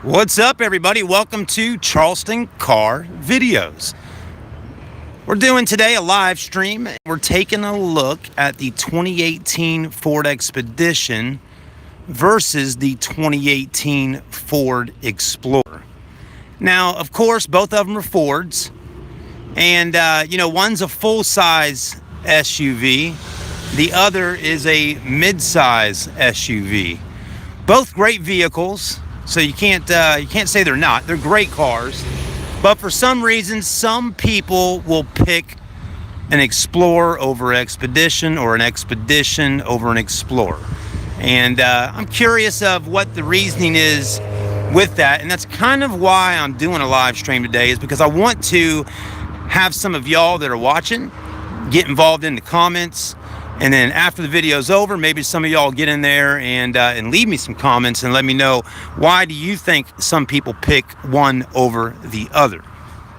What's up, everybody? Welcome to Charleston Car Videos. We're doing today a live stream. We're taking a look at the 2018 Ford Expedition versus the 2018 Ford Explorer. Now, of course, both of them are Fords. And, one's a full-size SUV. The other is a mid-size SUV. Both great vehicles. So you can't say they're not. They're great cars. But for some reason, some people will pick an Explorer over Expedition or an Expedition over an Explorer. And I'm curious of what the reasoning is with that. And that's kind of why I'm doing a live stream today, is because I want to have some of y'all that are watching get involved in the comments. And then after the video's over, maybe some of y'all get in there and leave me some comments and let me know, why do you think some people pick one over the other?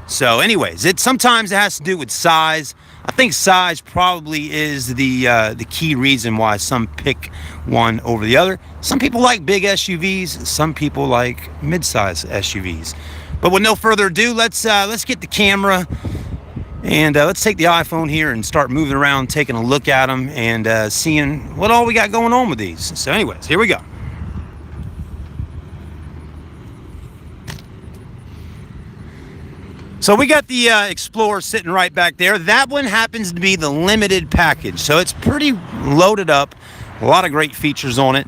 So anyways, sometimes it has to do with size. I think size probably is the key reason why some pick one over the other. Some people like big SUVs. Some people like mid-size SUVs. But with no further ado, let's get the camera. And let's take the iPhone here and start moving around, taking a look at them and seeing what all we got going on with these. So anyways, here we go. So we got the Explorer sitting right back there. That one happens to be the limited package. So it's pretty loaded up. A lot of great features on it.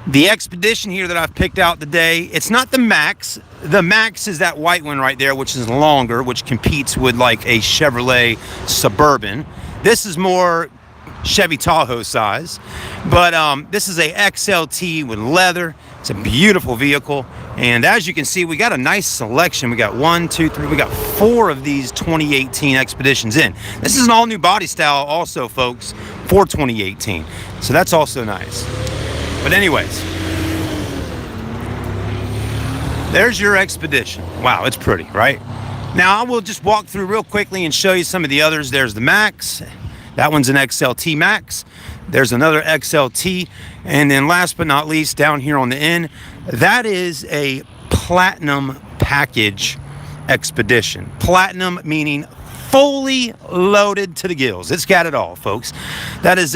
The Expedition here that I've picked out today, it's not the Max. The Max is that white one right there, which is longer, which competes with like a Chevrolet Suburban. This is more Chevy Tahoe size, but this is a XLT with leather. It's a beautiful vehicle, and as you can see, we got a nice selection. We got 1, 2, 3, we got 4 of these 2018 Expeditions in. This is an all new body style also, folks, for 2018, so that's also nice. But anyways, there's your Expedition. Wow, it's pretty, right? Now, I will just walk through real quickly and show you some of the others. There's the Max. That one's an XLT Max. There's another XLT. And then last but not least, down here on the end, that is a Platinum Package Expedition. Platinum meaning fully loaded to the gills. It's got it all, folks. That is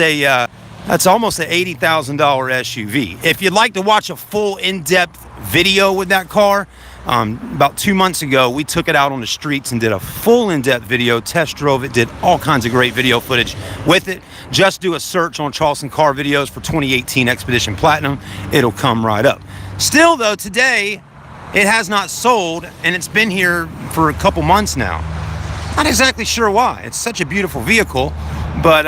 that's almost an $80,000 SUV. If you'd like to watch a full in-depth video with that car, about 2 months ago, we took it out on the streets and did a full in-depth video, test drove it, did all kinds of great video footage with it. Just do a search on Charleston Car Videos for 2018 Expedition Platinum. It'll come right up. Still, though, today, it has not sold, and it's been here for a couple months now. Not exactly sure why. It's such a beautiful vehicle, but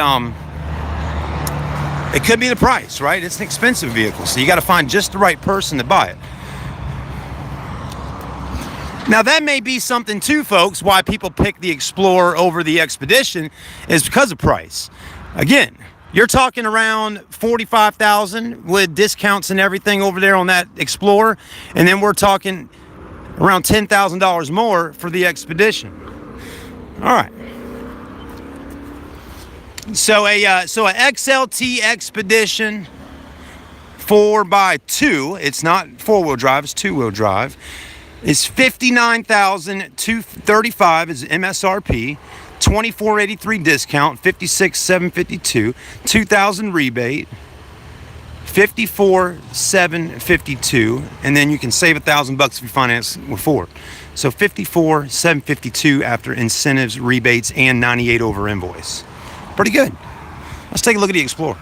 it could be the price, right? It's an expensive vehicle, so you got to find just the right person to buy it. Now, that may be something too, folks, why people pick the Explorer over the Expedition is because of price. Again, you're talking around $45,000 with discounts and everything over there on that Explorer, and then we're talking around $10,000 more for the Expedition. All right. So a XLT Expedition 4x2, it's not 4-wheel drive, it's 2-wheel drive, is $59,235 is MSRP, $2,483 discount, $56,752, $2,000 rebate, $54,752, and then you can save $1,000 if you finance with Ford. So $54,752 after incentives, rebates, and $98 over invoice. Pretty good. Let's take a look at the Explorer.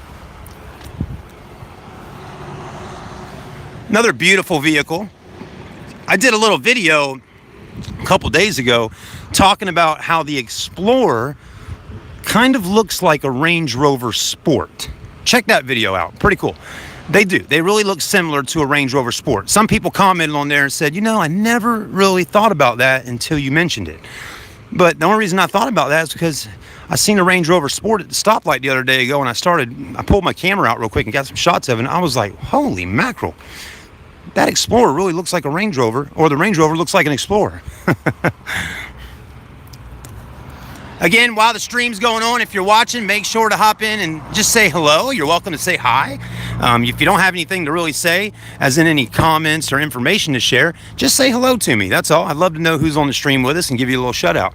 Another beautiful vehicle. I did a little video a couple days ago talking about how the Explorer kind of looks like a Range Rover Sport. Check that video out. Pretty cool. They do. They really look similar to a Range Rover Sport. Some people commented on there and said, I never really thought about that until you mentioned it. But the only reason I thought about that is because I seen a Range Rover Sport at the stoplight the other day ago, and I pulled my camera out real quick and got some shots of it, and I was like, holy mackerel. That Explorer really looks like a Range Rover, or the Range Rover looks like an Explorer. Again, while the stream's going on, if you're watching, make sure to hop in and just say hello. You're welcome to say hi. If you don't have anything to really say, as in any comments or information to share, just say hello to me. That's all. I'd love to know who's on the stream with us and give you a little shout out.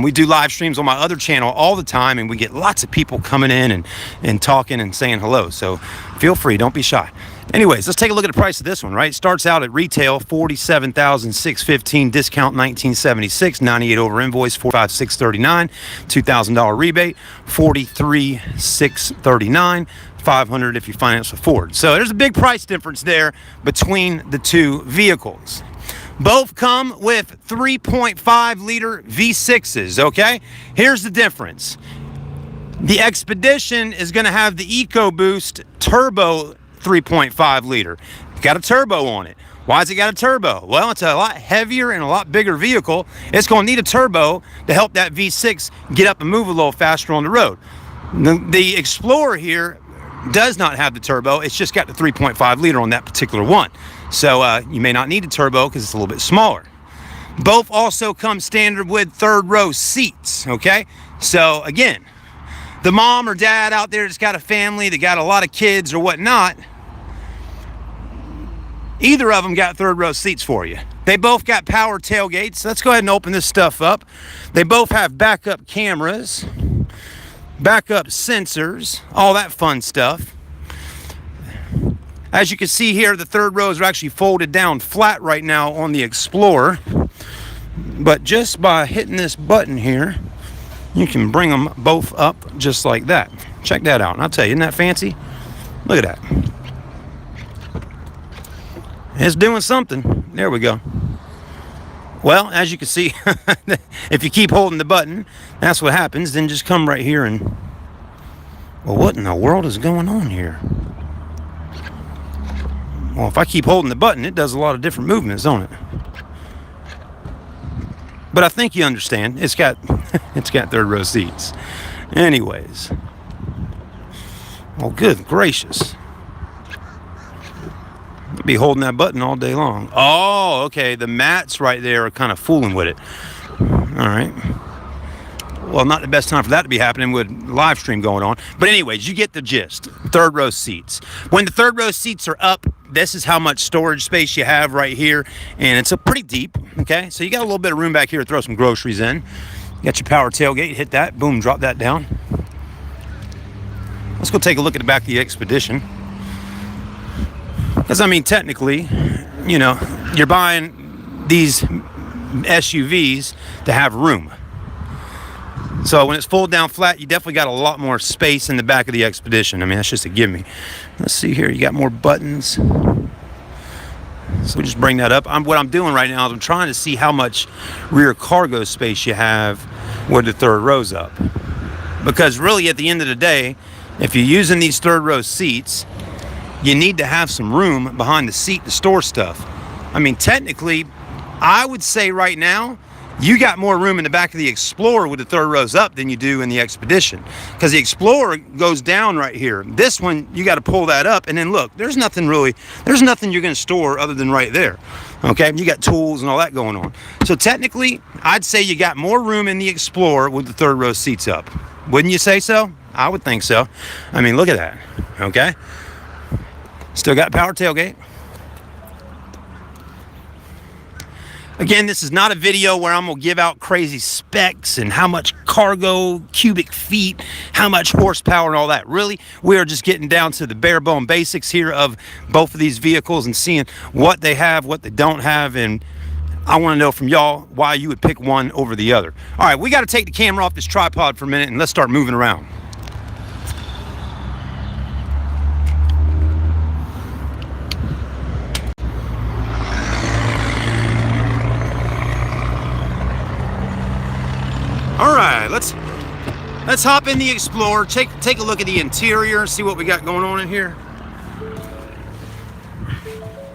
We do live streams on my other channel all the time, and we get lots of people coming in and talking and saying hello. So feel free. Don't be shy. Anyways, let's take a look at the price of this one, right? It starts out at retail $47,615, discount $1976, $98 over invoice, $45,639, $2,000 rebate, $43,639, $500 if you finance with Ford. So there's a big price difference there between the two vehicles. Both come with 3.5 liter V6s, okay? Here's the difference. The Expedition is going to have the EcoBoost Turbo 3.5 liter. It's got a turbo on it. Why has it got a turbo? Well, it's a lot heavier and a lot bigger vehicle. It's going to need a turbo to help that V6 get up and move a little faster on the road. The Explorer here does not have the turbo. It's just got the 3.5 liter on that particular one. So you may not need a turbo because it's a little bit smaller. Both also come standard with third row seats, okay? So again, the mom or dad out there that's got a family, that got a lot of kids or whatnot, either of them got third row seats for you. They both got power tailgates. Let's go ahead and open this stuff up. They both have backup cameras, backup sensors, all that fun stuff. As you can see here, the third rows are actually folded down flat right now on the Explorer. But just by hitting this button here, you can bring them both up just like that. Check that out. And I'll tell you, isn't that fancy? Look at that. It's doing something. There we go. Well, as you can see, if you keep holding the button, that's what happens. Then just come right here and... Well, what in the world is going on here? Well, if I keep holding the button, it does a lot of different movements, don't it? But I think you understand. It's got third row seats. Anyways. Well, good gracious. I'll be holding that button all day long. Oh, okay. The mats right there are kind of fooling with it. All right. Well, not the best time for that to be happening with live stream going on. But anyways, you get the gist. Third row seats. When the third row seats are up, this is how much storage space you have right here. And it's a pretty deep, okay? So you got a little bit of room back here to throw some groceries in. You got your power tailgate. Hit that. Boom, drop that down. Let's go take a look at the back of the Expedition. Because, I mean, technically, you know, you're buying these SUVs to have room. So when it's folded down flat, you definitely got a lot more space in the back of the Expedition. I mean, that's just a gimme. Let's see here. You got more buttons. So we just bring that up. What I'm doing right now is I'm trying to see how much rear cargo space you have with the third rows up. Because really, at the end of the day, if you're using these third row seats, you need to have some room behind the seat to store stuff. I mean, technically, I would say right now, you got more room in the back of the Explorer with the third rows up than you do in the Expedition. Because the Explorer goes down right here. This one, you got to pull that up. And then look, there's nothing you're going to store other than right there. Okay, you got tools and all that going on. So technically, I'd say you got more room in the Explorer with the third row seats up. Wouldn't you say so? I would think so. I mean, look at that. Okay. Still got power tailgate. Again, this is not a video where I'm going to give out crazy specs and how much cargo, cubic feet, how much horsepower and all that. Really, we are just getting down to the bare bone basics here of both of these vehicles and seeing what they have, what they don't have, and I want to know from y'all why you would pick one over the other. All right, we got to take the camera off this tripod for a minute and let's start moving around. All right, let's hop in the Explorer, take a look at the interior, see what we got going on in here.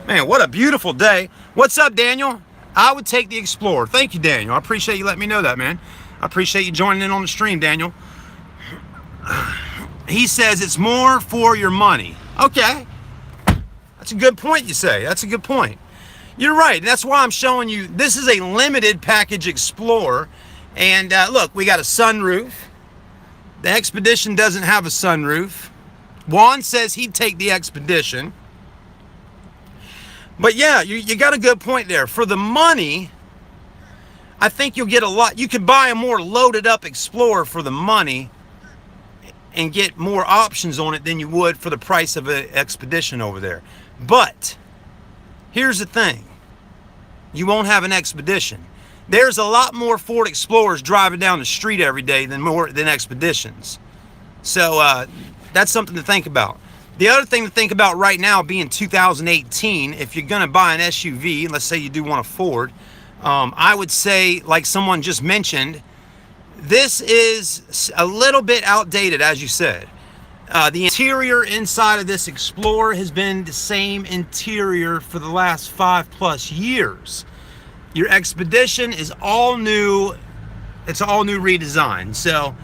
Man, what a beautiful day. What's up, Daniel? I would take the Explorer. Thank you, Daniel. I appreciate you letting me know that, man. I appreciate you joining in on the stream, Daniel. He says it's more for your money. Okay. That's a good point, you say. That's a good point. You're right. That's why I'm showing you. This is a limited package Explorer. And look, we got a sunroof. The Expedition doesn't have a sunroof. Juan says he'd take the Expedition. But yeah, you got a good point there. For the money, I think you'll get a lot. You could buy a more loaded up Explorer for the money and get more options on it than you would for the price of an Expedition over there. But here's the thing. You won't have an Expedition. There's a lot more Ford Explorers driving down the street every day than Expeditions. So that's something to think about. The other thing to think about right now, being 2018, if you're going to buy an SUV, let's say you do want a Ford, I would say, like someone just mentioned, this is a little bit outdated, as you said. The interior inside of this Explorer has been the same interior for the last 5+ years. Your Expedition is all new. It's all new redesign. So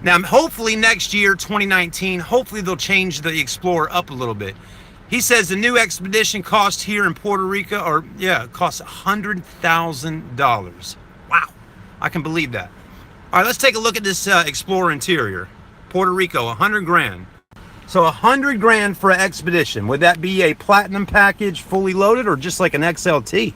now hopefully next year, 2019, hopefully they'll change the Explorer up a little bit. He says the new Expedition cost here in Puerto Rico, it costs $100,000. Wow, I can believe that. All right, let's take a look at this Explorer interior. Puerto Rico, 100 grand. So 100 grand for an Expedition. Would that be a platinum package fully loaded or just like an XLT?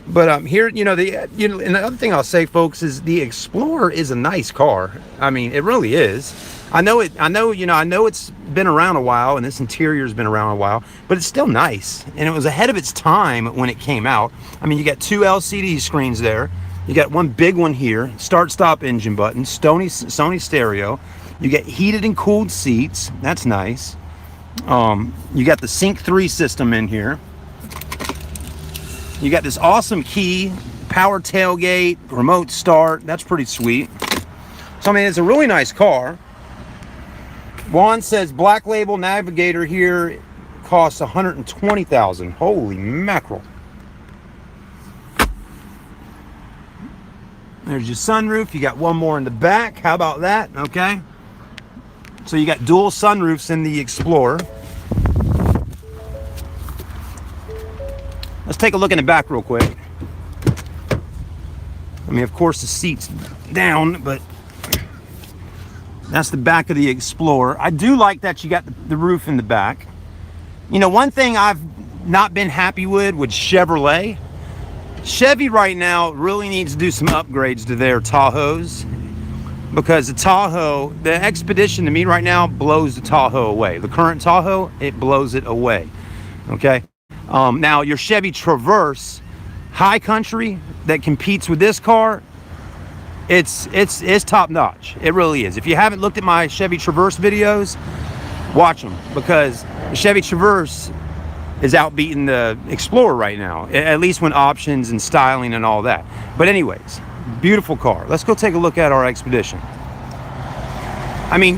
But here, and the other thing I'll say, folks, is the Explorer is a nice car. I mean, it really is. I know it's been around a while, and this interior's been around a while, but it's still nice. And it was ahead of its time when it came out. I mean, you got 2 LCD screens there. You got one big one here, start-stop engine button, Sony stereo. You get heated and cooled seats. That's nice. You got the Sync 3 system in here. You got this awesome key, power tailgate, remote start. That's pretty sweet. So, I mean, it's a really nice car. Juan says Black Label Navigator here costs $120,000. Holy mackerel. There's your sunroof. You got one more in the back. How about that? Okay. So you got dual sunroofs in the Explorer. Let's take a look in the back real quick. I mean, of course, the seat's down, but that's the back of the Explorer. I do like that you got the roof in the back. You know, one thing I've not been happy with Chevrolet. Chevy right now really needs to do some upgrades to their Tahoes, because the Expedition to me right now blows the Tahoe away. The current Tahoe, it blows it away. Okay. Now your Chevy Traverse High Country that competes with this car, it's top notch. It really is. If you haven't looked at my Chevy Traverse videos, watch them, because the Chevy Traverse is outbeating the Explorer right now, at least when options and styling and all that. But anyways, beautiful car. Let's go take a look at our Expedition. I mean,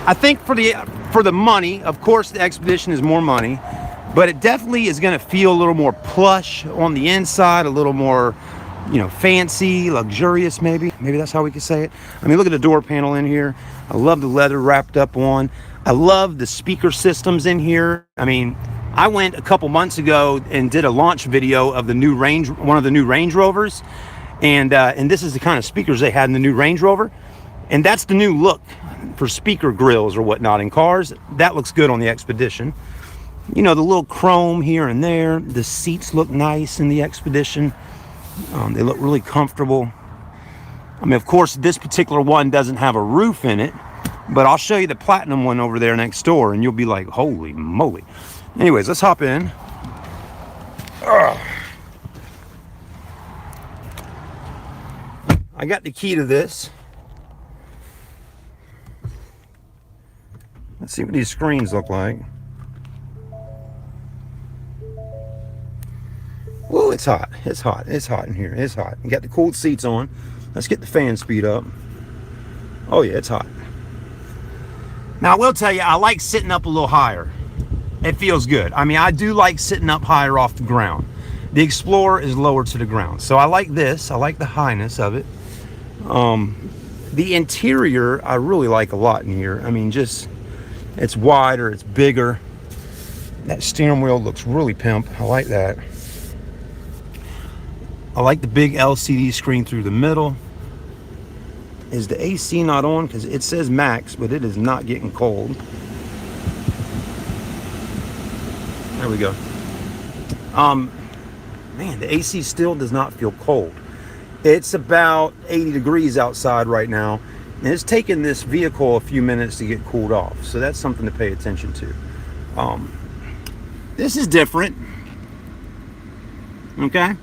I think for the money, of course, the Expedition is more money, but it definitely is going to feel a little more plush on the inside, a little more, fancy, luxurious, maybe that's how we could say it. I mean, look at the door panel in here. I love the leather wrapped up on. I love the speaker systems in here. I mean, I went a couple months ago and did a launch video of one of the new Range Rovers, and this is the kind of speakers they had in the new Range Rover, and that's the new look for speaker grills or whatnot in cars. That looks good on the Expedition. The little chrome here and there. The seats look nice in the Expedition. They look really comfortable. I mean, of course, this particular one doesn't have a roof in it, but I'll show you the platinum one over there next door, and you'll be like, holy moly. Anyways, let's hop in. I got the key to this. Let's see what these screens look like. Whoa, it's hot. It's hot. It's hot in here. It's hot. You got the cooled seats on. Let's get the fan speed up. Oh yeah, it's hot. Now I will tell you, I like sitting up a little higher. It feels good. I mean, I do like sitting up higher off the ground. The Explorer is lower to the ground, so I like this. I like the highness of it. The interior I really like a lot in here. I mean, just it's wider, it's bigger. That steering wheel looks really pimp. I like that. I like the big LCD screen through the middle. Is the AC not on? Because it says max, but it is not getting cold. There we go. Man, the AC still does not feel cold. It's about 80 degrees outside right now, and it's taken this vehicle a few minutes to get cooled off. So that's something to pay attention to. This is different. Okay.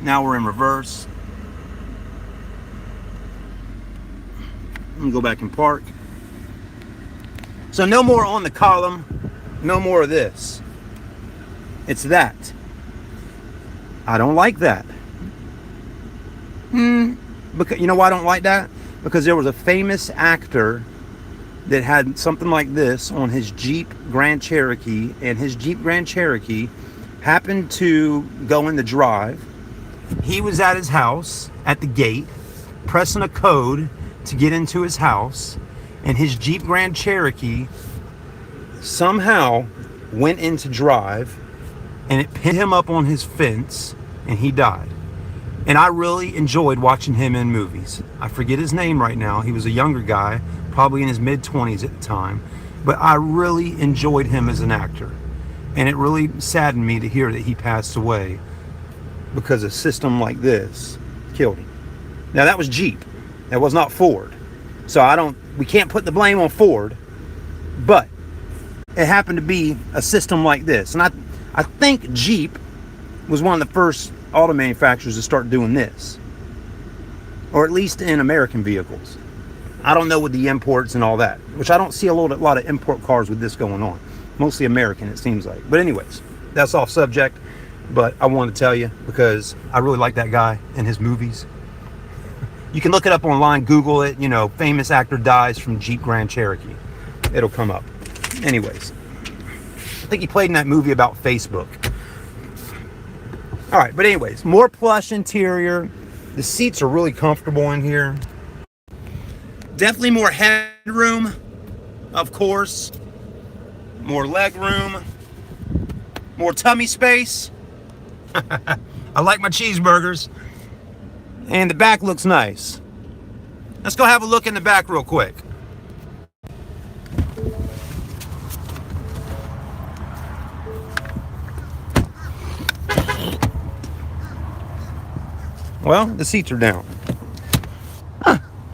Now we're in reverse. I'm gonna go back and park. So no more on the column, no more of this. It's that. I don't like that. Because you know why I don't like that? Because there was a famous actor that had something like this on his Jeep Grand Cherokee, and his Jeep Grand Cherokee happened to go in the drive. He was at his house at the gate, pressing a code to get into his house, and his Jeep Grand Cherokee somehow went into drive, and it pinned him up on his fence, and he died. And I really enjoyed watching him in movies. I forget his name right now. He was a younger guy, probably in his mid-20s at the time, but I really enjoyed him as an actor. And it really saddened me to hear that he passed away because a system like this killed him. Now that was Jeep. That was not Ford. So we can't put the blame on Ford, but it happened to be a system like this. And I think Jeep was one of the first auto manufacturers to start doing this, or at least in American vehicles. I don't know with the imports and all that, which I don't see a lot of import cars with this going on. Mostly American, it seems like. But anyways, that's off subject, but I wanted to tell you because I really like that guy and his movies. You can look it up online, Google it, famous actor dies from Jeep Grand Cherokee. It'll come up. Anyways, I think he played in that movie about Facebook. All right, but anyways, more plush interior. The seats are really comfortable in here. Definitely more headroom, of course. More leg room. More tummy space. I like my cheeseburgers. And the back looks nice. Let's go have a look in the back real quick. Well, the seats are down.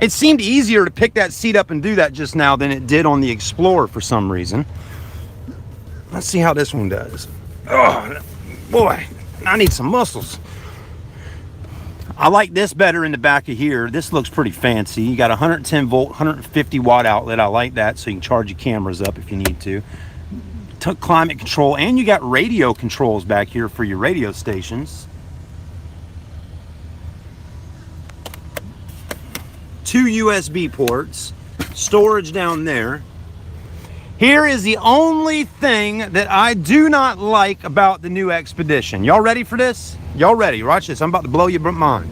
It seemed easier to pick that seat up and do that just now than it did on the Explorer for some reason. Let's see how this one does. Oh, boy, I need some muscles. I like this better in the back of here. This looks pretty fancy. You got a 110 volt, 150 watt outlet. I like that, so you can charge your cameras up if you need to. Climate control, and you got radio controls back here for your radio stations. 2 USB ports, storage down there. Here is the only thing that I do not like about the new Expedition. Y'all ready for this? Y'all ready? Watch this. I'm about to blow your mind.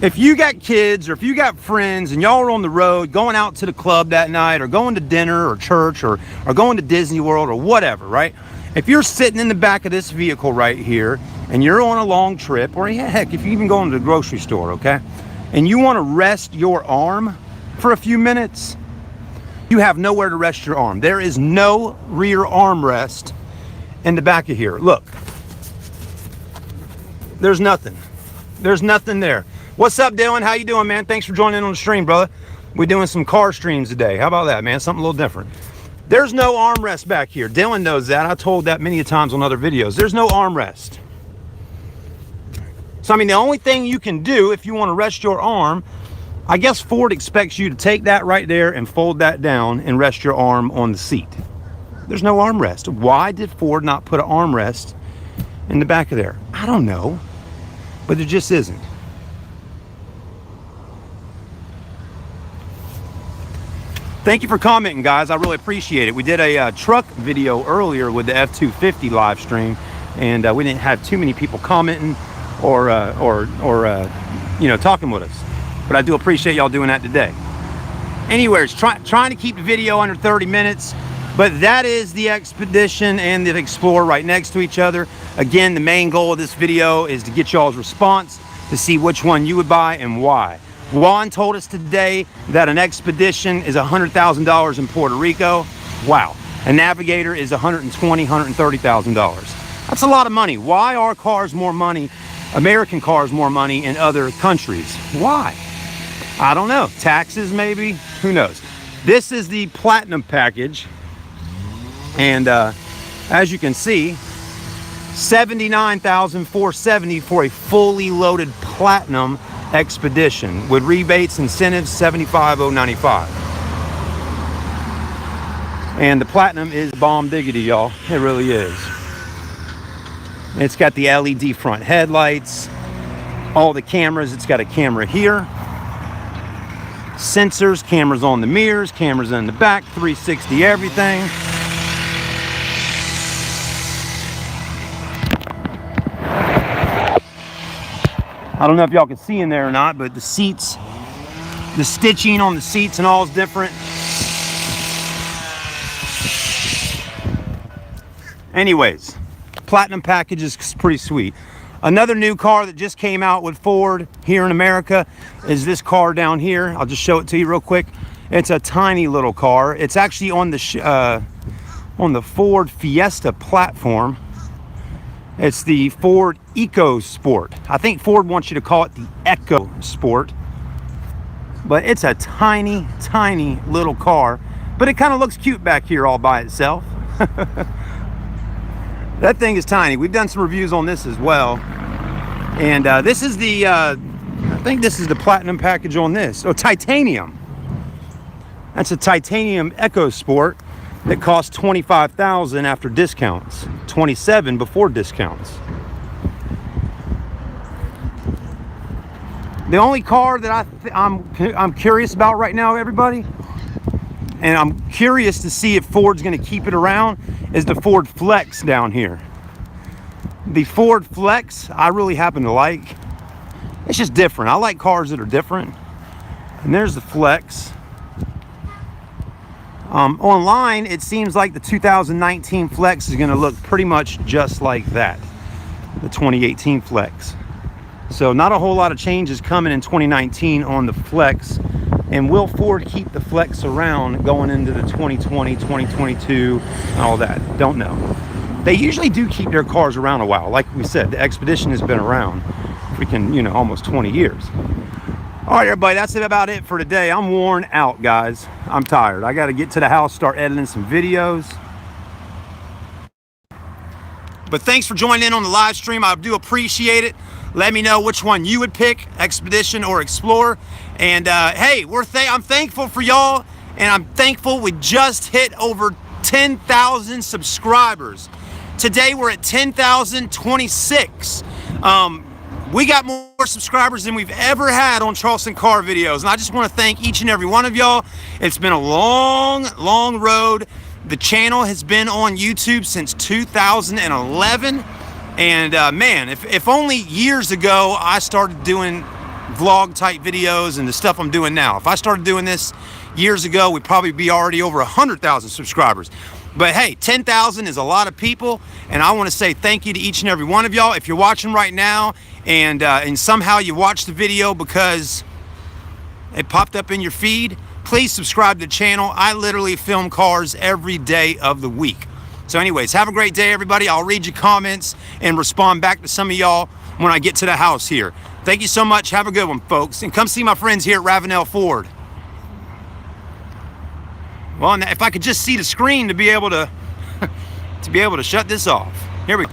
If you got kids or if you got friends and y'all are on the road going out to the club that night or going to dinner or church or going to Disney World or whatever, right? If you're sitting in the back of this vehicle right here and you're on a long trip, or heck, if you even go into the grocery store, okay? And you want to rest your arm for a few minutes, you have nowhere to rest your arm. There is no rear armrest in the back of here. Look, there's nothing. There's nothing there. What's up, Dylan? How you doing, man? Thanks for joining in on the stream, brother. We're doing some car streams today. How about that, man? Something a little different. There's no armrest back here. Dylan knows that. I told that many times on other videos. There's no armrest. So, I mean, the only thing you can do if you want to rest your arm, I guess Ford expects you to take that right there and fold that down and rest your arm on the seat. There's no armrest. Why did Ford not put an armrest in the back of there? I don't know, but there just isn't. Thank you for commenting, guys. I really appreciate it. We did a truck video earlier with the F-250 live stream, and we didn't have too many people commenting or talking with us. But I do appreciate y'all doing that today. Anyways, trying to keep the video under 30 minutes, but that is the Expedition and the Explorer right next to each other. Again, the main goal of this video is to get y'all's response to see which one you would buy and why. Juan told us today that an Expedition is $100,000 in Puerto Rico. Wow. A Navigator is $120,000, $130,000. That's a lot of money. Why are cars more money, American cars more money in other countries? Why? I don't know. Taxes maybe? Who knows? This is the Platinum package. And as you can see, $79,470 for a fully loaded Platinum Expedition with rebates, incentives, $75,095. And the Platinum is bomb diggity, y'all. It really is. It's got the LED front headlights, all the cameras. It's got a camera here, sensors, cameras on the mirrors, cameras in the back, 360 everything. I don't know if y'all can see in there or not, but the seats, the stitching on the seats and all is different. Anyways, Platinum package is pretty sweet. Another new car that just came out with Ford here in America is this car down here. I'll just show it to you real quick. It's a tiny little car. It's actually on the Ford Fiesta platform. It's the Ford Ecosport. I think Ford wants you to call it the Ecosport. But it's a tiny, tiny little car. But it kind of looks cute back here all by itself. That thing is tiny. We've done some reviews on this as well. And this is the, I think this is the Platinum package on this. Oh, titanium. That's a titanium Ecosport that costs $25,000 after discounts, $27,000 before discounts. The only car that I'm curious about right now, everybody, and I'm curious to see if Ford's going to keep it around, is the Ford Flex down here. The Ford Flex, I really happen to like. It's just different. I like cars that are different. And there's the Flex. Online, it seems like the 2019 Flex is going to look pretty much just like that, the 2018 Flex. So not a whole lot of changes coming in 2019 on the Flex. And will Ford keep the Flex around going into the 2020, 2022, and all that? Don't know. They usually do keep their cars around a while. Like we said, the Expedition has been around freaking, almost 20 years. All right, everybody, that's about it for today. I'm worn out, guys. I'm tired. I got to get to the house, start editing some videos. But thanks for joining in on the live stream. I do appreciate it. Let me know which one you would pick, Expedition or Explorer. And hey, I'm thankful for y'all, and I'm thankful we just hit over 10,000 subscribers. Today we're at 10,026. We got more subscribers than we've ever had on Charleston Car videos. And I just want to thank each and every one of y'all. It's been a long, long road. The channel has been on YouTube since 2011. And man, if only years ago I started doing vlog type videos and the stuff I'm doing now. If I started doing this years ago, we'd probably be already over 100,000 subscribers. But hey, 10,000 is a lot of people, and I want to say thank you to each and every one of y'all. If you're watching right now and somehow you watched the video because it popped up in your feed, please subscribe to the channel. I literally film cars every day of the week. So anyways, have a great day, everybody. I'll read your comments and respond back to some of y'all when I get to the house here. Thank you so much. Have a good one, folks. And come see my friends here at Ravenel Ford. Well, if I could just see the screen to be able to shut this off. Here we go.